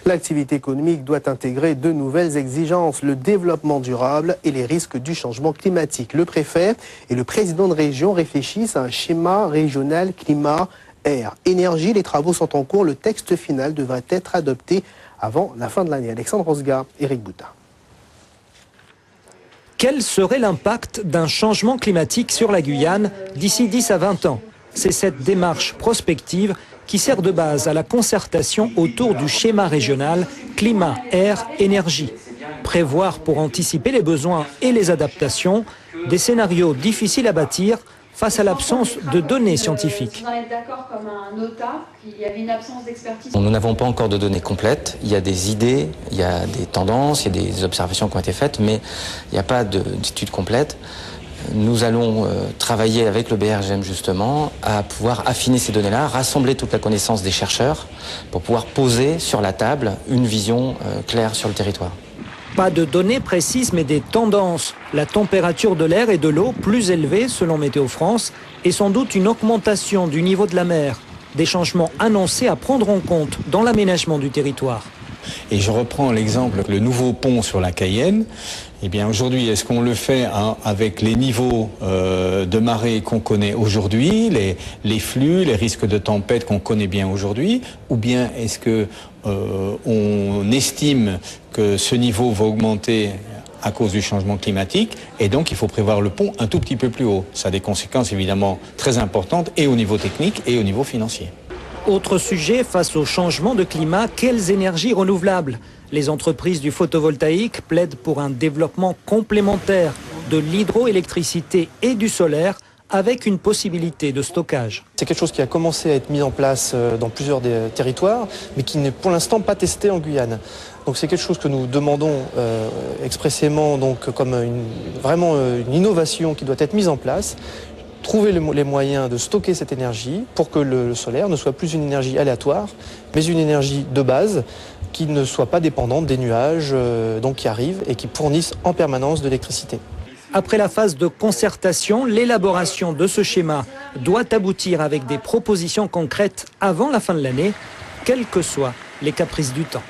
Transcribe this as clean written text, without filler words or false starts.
L'activité économique doit intégrer de nouvelles exigences, le développement durable et les risques du changement climatique. Le préfet et le président de région réfléchissent à un schéma régional climat, air, énergie. Les travaux sont en cours. Le texte final devrait être adopté avant la fin de l'année. Alexandre Rosga, Éric Boutin. Quel serait l'impact d'un changement climatique sur la Guyane d'ici 10 à 20 ans? C'est cette démarche prospective qui sert de base à la concertation autour du schéma régional climat, air, énergie. Prévoir pour anticiper les besoins et les adaptations, des scénarios difficiles à bâtir face à l'absence de données scientifiques. Vous en êtes d'accord comme un nota qu'il y avait une absence d'expertise? Nous n'avons pas encore de données complètes. Il y a des idées, il y a des tendances, il y a des observations qui ont été faites, mais il n'y a pas d'études complètes. Nous allons travailler avec le BRGM justement à pouvoir affiner ces données-là, rassembler toute la connaissance des chercheurs pour pouvoir poser sur la table une vision claire sur le territoire. Pas de données précises, mais des tendances. La température de l'air et de l'eau plus élevée, selon Météo France, et sans doute une augmentation du niveau de la mer. Des changements annoncés à prendre en compte dans l'aménagement du territoire. Et je reprends l'exemple, le nouveau pont sur la Cayenne. Eh bien aujourd'hui, est-ce qu'on le fait avec les niveaux de marée qu'on connaît aujourd'hui, les flux, les risques de tempête qu'on connaît bien aujourd'hui, ou bien est-ce que on estime que ce niveau va augmenter à cause du changement climatique et donc il faut prévoir le pont un tout petit peu plus haut. Ça a des conséquences évidemment très importantes et au niveau technique et au niveau financier. Autre sujet, face au changement de climat, quelles énergies renouvelables? Les entreprises du photovoltaïque plaident pour un développement complémentaire de l'hydroélectricité et du solaire avec une possibilité de stockage. C'est quelque chose qui a commencé à être mis en place dans plusieurs des territoires, mais qui n'est pour l'instant pas testé en Guyane. Donc c'est quelque chose que nous demandons expressément donc, comme vraiment une innovation qui doit être mise en place. Trouver les moyens de stocker cette énergie pour que le solaire ne soit plus une énergie aléatoire, mais une énergie de base qui ne soit pas dépendante des nuages donc qui arrivent et qui fournissent en permanence de l'électricité. Après la phase de concertation, l'élaboration de ce schéma doit aboutir avec des propositions concrètes avant la fin de l'année, quels que soient les caprices du temps.